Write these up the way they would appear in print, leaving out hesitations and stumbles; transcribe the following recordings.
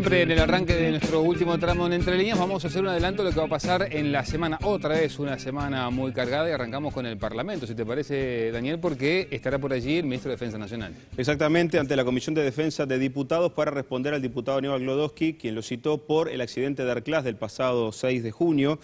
siempre, en el arranque de nuestro último tramo en Entre Líneas, vamos a hacer un adelanto de lo que va a pasar en la semana. Otra vez una semana muy cargada y arrancamos con el Parlamento, si te parece, Daniel, porque estará por allí el Ministro de Defensa Nacional. Exactamente, ante la Comisión de Defensa de Diputados para responder al diputado Aníbal Glodowski, quien lo citó por el accidente de Arclás del pasado 6 de junio.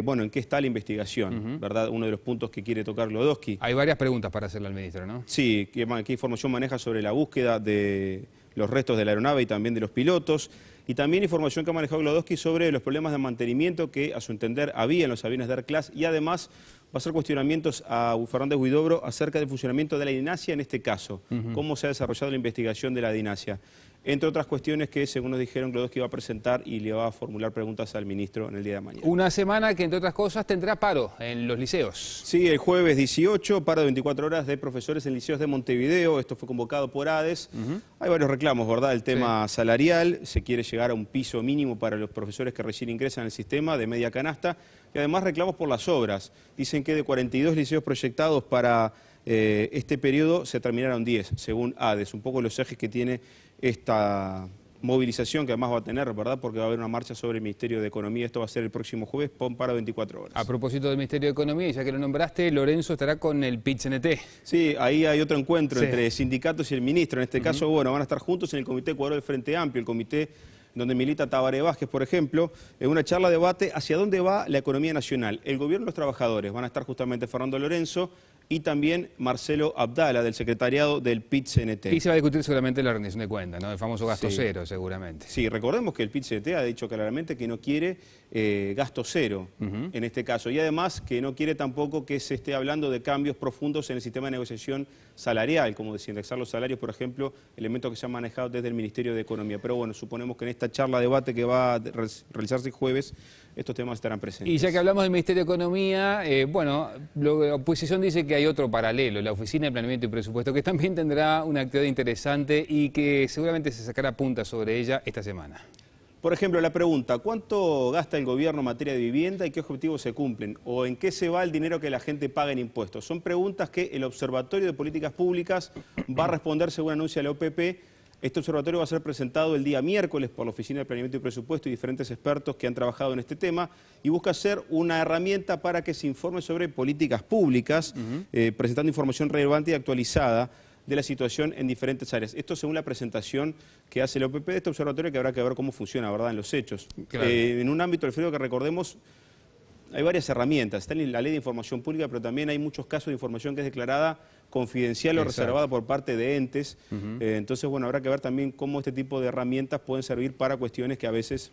Bueno, ¿en qué está la investigación? ¿Verdad? Uno de los puntos que quiere tocar Glodowski. Hay varias preguntas para hacerle al ministro, ¿no? Sí, ¿qué información maneja sobre la búsqueda de los restos de la aeronave y también de los pilotos? Y también información que ha manejado Glodowski sobre los problemas de mantenimiento que, a su entender, había en los aviones de Arclás, y además va a hacer cuestionamientos a Fernández Huidobro acerca del funcionamiento de la DINASIA en este caso. ¿Cómo se ha desarrollado la investigación de la DINASIA? Entre otras cuestiones que, según nos dijeron, Glodowski va a presentar y le va a formular preguntas al ministro en el día de mañana. Una semana que, entre otras cosas, tendrá paro en los liceos. Sí, el jueves 18, paro de 24 horas de profesores en liceos de Montevideo. Esto fue convocado por ADES. Hay varios reclamos, ¿verdad? El tema salarial, se quiere llegar a un piso mínimo para los profesores que recién ingresan al sistema de media canasta. Y además reclamos por las obras. Dicen que de 42 liceos proyectados para este periodo se terminaron 10, según ADES. Un poco los ejes que tiene esta movilización, que además va a tener, ¿verdad? Porque va a haber una marcha sobre el Ministerio de Economía. Esto va a ser el próximo jueves, con paro de 24 horas. A propósito del Ministerio de Economía, y ya que lo nombraste, Lorenzo estará con el PIT-CNT. Sí, ahí hay otro encuentro entre sindicatos y el ministro. En este caso, bueno, van a estar juntos en el Comité Ecuador del Frente Amplio, el comité donde milita Tabaré Vázquez, por ejemplo, en una charla de debate hacia dónde va la economía nacional. El gobierno y los trabajadores. Van a estar justamente Fernando Lorenzo y también Marcelo Abdala, del secretariado del PIT-CNT. Y se va a discutir seguramente la rendición de cuentas, ¿no? El famoso gasto cero, seguramente. Sí, recordemos que el PIT-CNT ha dicho claramente que no quiere gasto cero en este caso. Y además que no quiere tampoco que se esté hablando de cambios profundos en el sistema de negociación salarial, como desindexar los salarios, por ejemplo, elementos que se han manejado desde el Ministerio de Economía. Pero bueno, suponemos que en esta charla de debate que va a realizarse el jueves, estos temas estarán presentes. Y ya que hablamos del Ministerio de Economía, bueno, la oposición dice que hay otro paralelo, la Oficina de Planeamiento y Presupuesto, que también tendrá una actividad interesante y que seguramente se sacará punta sobre ella esta semana. Por ejemplo, la pregunta, ¿cuánto gasta el gobierno en materia de vivienda y qué objetivos se cumplen? ¿O en qué se va el dinero que la gente paga en impuestos? Son preguntas que el Observatorio de Políticas Públicas va a responder según anuncia la OPP. Este observatorio va a ser presentado el día miércoles por la Oficina de Planeamiento y Presupuesto y diferentes expertos que han trabajado en este tema, y busca ser una herramienta para que se informe sobre políticas públicas, presentando información relevante y actualizada de la situación en diferentes áreas. Esto según la presentación que hace la OPP de este observatorio, que habrá que ver cómo funciona, ¿verdad?, en los hechos. Claro. En un ámbito, Alfredo, que recordemos, hay varias herramientas. Está en la Ley de Información Pública, pero también hay muchos casos de información que es declarada confidencial o reservada por parte de entes. Entonces, bueno, habrá que ver también cómo este tipo de herramientas pueden servir para cuestiones que a veces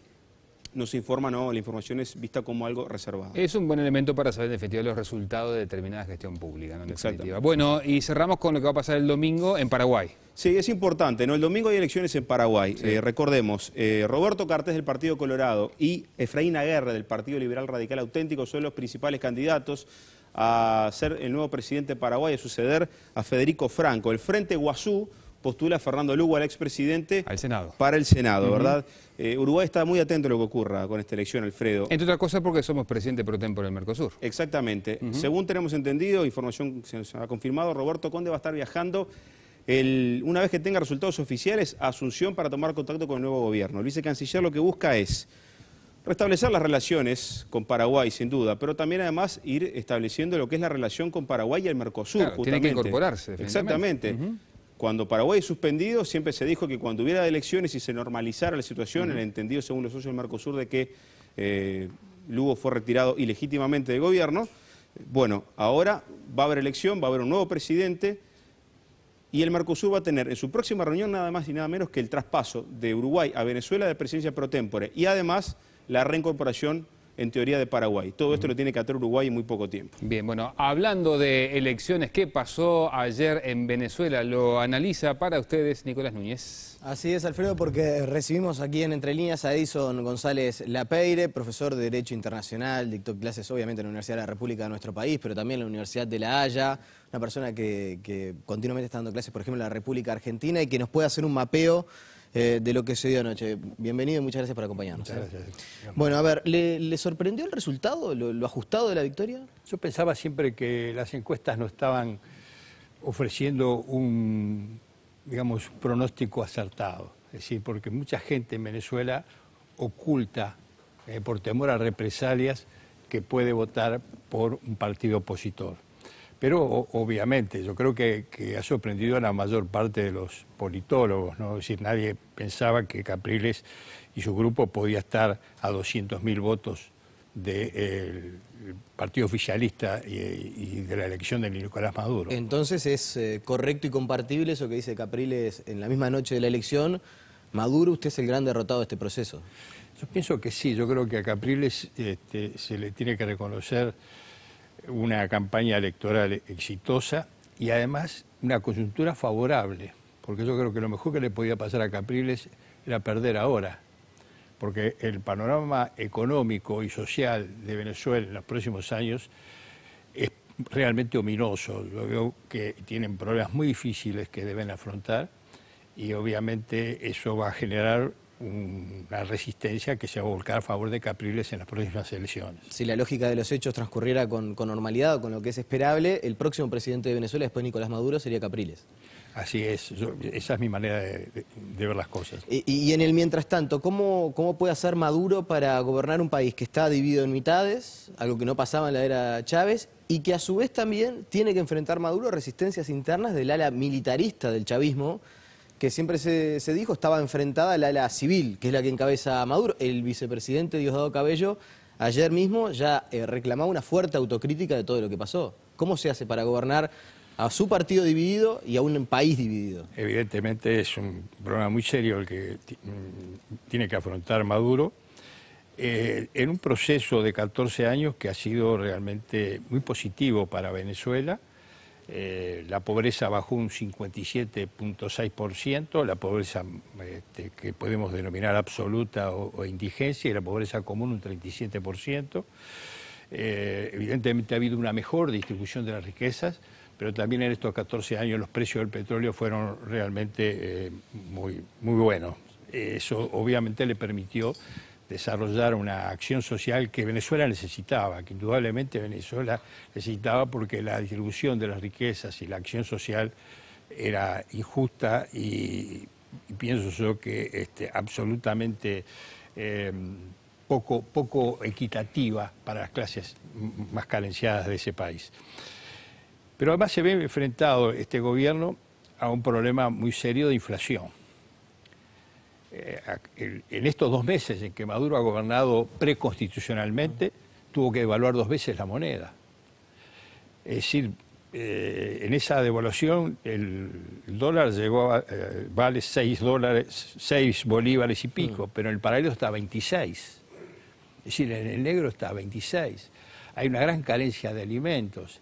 no se informan o la información es vista como algo reservado. Es un buen elemento para saber en definitiva los resultados de determinada gestión pública, ¿no? En definitiva. Bueno, y cerramos con lo que va a pasar el domingo en Paraguay. Sí, es importante, ¿no? El domingo hay elecciones en Paraguay. Sí. Recordemos, Roberto Cartés del Partido Colorado y Efraín Aguerre del Partido Liberal Radical Auténtico son los principales candidatos a ser el nuevo presidente de Paraguay, a suceder a Federico Franco. El Frente Guazú postula a Fernando Lugo, al expresidente, al Senado. Para el Senado, ¿verdad? Uruguay está muy atento a lo que ocurra con esta elección, Alfredo. Entre otras cosas porque somos presidente pro tempore del Mercosur. Exactamente. Según tenemos entendido, información que se nos ha confirmado, Roberto Conde va a estar viajando una vez que tenga resultados oficiales a Asunción para tomar contacto con el nuevo gobierno. El vicecanciller lo que busca es restablecer las relaciones con Paraguay, sin duda, pero también además ir estableciendo lo que es la relación con Paraguay y el Mercosur. Claro, tiene que incorporarse, definitivamente. Exactamente. Cuando Paraguay es suspendido, siempre se dijo que cuando hubiera elecciones y se normalizara la situación, el entendido según los socios del Mercosur de que Lugo fue retirado ilegítimamente del gobierno, bueno, ahora va a haber elección, va a haber un nuevo presidente y el Mercosur va a tener en su próxima reunión nada más y nada menos que el traspaso de Uruguay a Venezuela de presidencia pro tempore y además la reincorporación en teoría de Paraguay. Todo esto lo tiene que hacer Uruguay en muy poco tiempo. Bien, bueno, hablando de elecciones, ¿qué pasó ayer en Venezuela? Lo analiza para ustedes Nicolás Núñez. Así es, Alfredo, porque recibimos aquí en Entre Líneas a Edison González Lapeire, profesor de Derecho Internacional, dictó clases obviamente en la Universidad de la República de nuestro país, pero también en la Universidad de La Haya, una persona que continuamente está dando clases, por ejemplo, en la República Argentina y que nos puede hacer un mapeo de lo que se dio anoche. Bienvenido y muchas gracias por acompañarnos. Muchas gracias. Bueno, a ver, ¿le sorprendió el resultado, lo ajustado de la victoria? Yo pensaba siempre que las encuestas no estaban ofreciendo un, digamos, un pronóstico acertado. Es decir, porque mucha gente en Venezuela oculta, por temor a represalias, que puede votar por un partido opositor. Pero obviamente yo creo que ha sorprendido a la mayor parte de los politólogos, ¿no? Es decir, nadie pensaba que Capriles y su grupo podía estar a 200.000 votos del partido oficialista y de la elección de Nicolás Maduro. Entonces es correcto y compartible eso que dice Capriles en la misma noche de la elección. Maduro, usted es el gran derrotado de este proceso. Yo pienso que sí, yo creo que a Capriles se le tiene que reconocer una campaña electoral exitosa y además una coyuntura favorable, porque yo creo que lo mejor que le podía pasar a Capriles era perder ahora, porque el panorama económico y social de Venezuela en los próximos años es realmente ominoso. Yo veo que tienen problemas muy difíciles que deben afrontar y obviamente eso va a generar una resistencia que se va a volcar a favor de Capriles en las próximas elecciones. Si la lógica de los hechos transcurriera con normalidad o con lo que es esperable, el próximo presidente de Venezuela después de Nicolás Maduro sería Capriles. Así es, esa es mi manera de ver las cosas. Y en el mientras tanto, ¿cómo puede hacer Maduro para gobernar un país que está dividido en mitades, algo que no pasaba en la era Chávez, y que a su vez también tiene que enfrentar Maduro resistencias internas del ala militarista del chavismo, que siempre se dijo estaba enfrentada al ala civil, que es la que encabeza a Maduro? El vicepresidente Diosdado Cabello ayer mismo ya reclamaba una fuerte autocrítica de todo lo que pasó. ¿Cómo se hace para gobernar a su partido dividido y a un país dividido? Evidentemente es un problema muy serio el que tiene que afrontar Maduro en un proceso de 14 años que ha sido realmente muy positivo para Venezuela. La pobreza bajó un 57.6%, la pobreza que podemos denominar absoluta o indigencia, y la pobreza común un 37%. Evidentemente ha habido una mejor distribución de las riquezas, pero también en estos 14 años los precios del petróleo fueron realmente muy buenos. Eso obviamente le permitió desarrollar una acción social que Venezuela necesitaba, que indudablemente Venezuela necesitaba, porque la distribución de las riquezas y la acción social era injusta y pienso yo que absolutamente poco equitativa para las clases más carenciadas de ese país. Pero además se ve enfrentado este gobierno a un problema muy serio de inflación. En estos 2 meses en que Maduro ha gobernado preconstitucionalmente, tuvo que devaluar 2 veces la moneda. Es decir, en esa devaluación el dólar llegó a vale 6 bolívares y pico, pero en el paralelo está a 26. Es decir, en el negro está a 26. Hay una gran carencia de alimentos.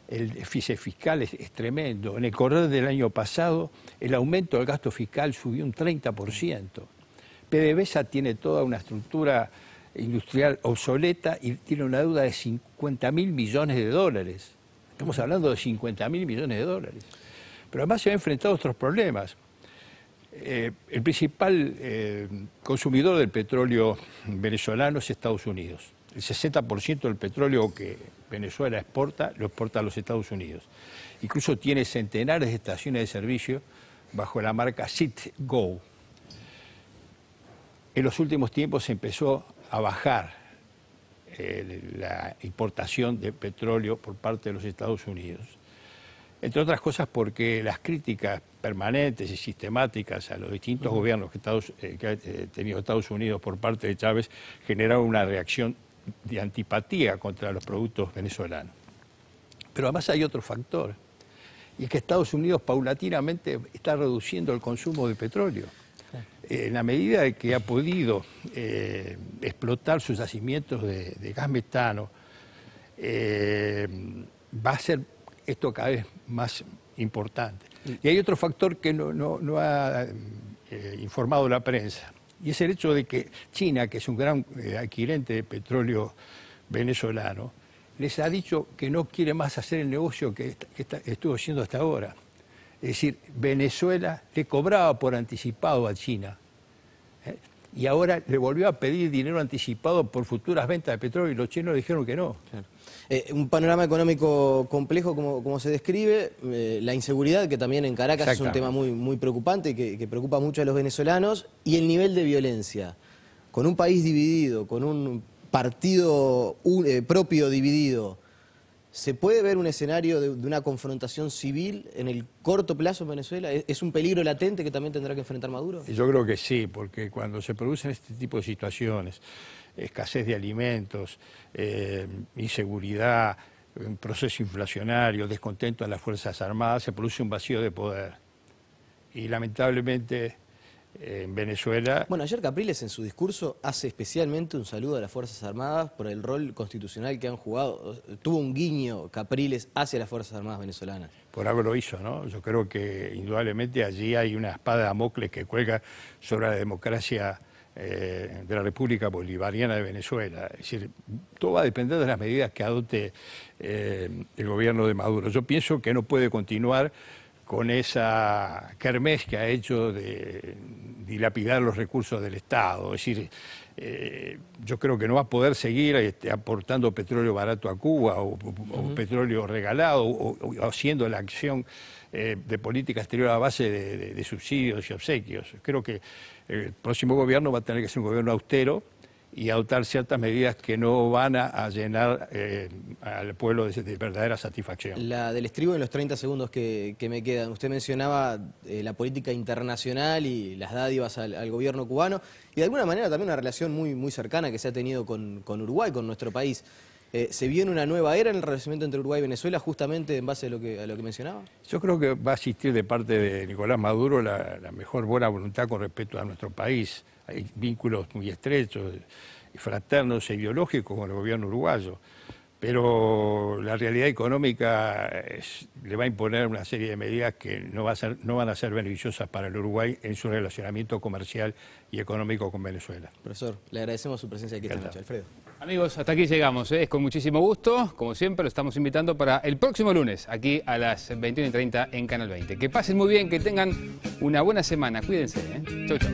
El déficit fiscal es tremendo. En el correr del año pasado, el aumento del gasto fiscal subió un 30%. PDVSA tiene toda una estructura industrial obsoleta y tiene una deuda de 50.000 millones de dólares. Estamos hablando de 50.000 millones de dólares. Pero además se ha enfrentado a otros problemas. El principal consumidor del petróleo venezolano es Estados Unidos. El 60% del petróleo que Venezuela exporta, lo exporta a los Estados Unidos. Incluso tiene centenares de estaciones de servicio bajo la marca Citgo. En los últimos tiempos se empezó a bajar la importación de petróleo por parte de los Estados Unidos. Entre otras cosas porque las críticas permanentes y sistemáticas a los distintos gobiernos que ha tenido Estados Unidos por parte de Chávez generaron una reacción de antipatía contra los productos venezolanos. Pero además hay otro factor, y es que Estados Unidos paulatinamente está reduciendo el consumo de petróleo. En la medida de que ha podido explotar sus yacimientos de gas metano, va a ser esto cada vez más importante. Y hay otro factor que no ha informado la prensa, y es el hecho de que China, que es un gran adquirente de petróleo venezolano, les ha dicho que no quiere más hacer el negocio que estuvo haciendo hasta ahora. Es decir, Venezuela le cobraba por anticipado a China, y ahora le volvió a pedir dinero anticipado por futuras ventas de petróleo y los chinos le dijeron que no. Claro. Un panorama económico complejo como se describe, la inseguridad, que también en Caracas es un tema muy preocupante y que preocupa mucho a los venezolanos, y el nivel de violencia. Con un país dividido, con un partido propio dividido, ¿se puede ver un escenario de una confrontación civil en el corto plazo en Venezuela? ¿Es un peligro latente que también tendrá que enfrentar Maduro? Yo creo que sí, porque cuando se producen este tipo de situaciones, escasez de alimentos, inseguridad, un proceso inflacionario, descontento en las Fuerzas Armadas, se produce un vacío de poder. Y lamentablemente en Venezuela... Bueno, ayer Capriles en su discurso hace especialmente un saludo a las Fuerzas Armadas por el rol constitucional que han jugado. Tuvo un guiño Capriles hacia las Fuerzas Armadas venezolanas. Por algo lo hizo, ¿no? Yo creo que indudablemente allí hay una espada de Damocles que cuelga sobre la democracia de la República Bolivariana de Venezuela. Es decir, todo va a depender de las medidas que adopte el gobierno de Maduro. Yo pienso que no puede continuar con esa kermés que ha hecho de dilapidar los recursos del Estado. Es decir, yo creo que no va a poder seguir aportando petróleo barato a Cuba o petróleo regalado o haciendo la acción de política exterior a base de subsidios y obsequios. Creo que el próximo gobierno va a tener que ser un gobierno austero y adoptar ciertas medidas que no van a llenar al pueblo de verdadera satisfacción. La del estribo en los 30 segundos que me quedan. Usted mencionaba la política internacional y las dádivas al gobierno cubano y de alguna manera también una relación muy cercana que se ha tenido con Uruguay, con nuestro país. ¿Se viene una nueva era en el relacionamiento entre Uruguay y Venezuela justamente en base a lo que mencionaba? Yo creo que va a existir de parte de Nicolás Maduro la mejor buena voluntad con respecto a nuestro país. Hay vínculos muy estrechos, fraternos e ideológicos con el gobierno uruguayo, pero la realidad económica le va a imponer una serie de medidas que no van a ser beneficiosas para el Uruguay en su relacionamiento comercial y económico con Venezuela. Profesor, le agradecemos su presencia aquí esta noche. Alfredo. Amigos, hasta aquí llegamos. Es con muchísimo gusto. Como siempre, lo estamos invitando para el próximo lunes, aquí a las 21:30 en Canal 20. Que pasen muy bien, que tengan una buena semana. Cuídense. Chau, chau.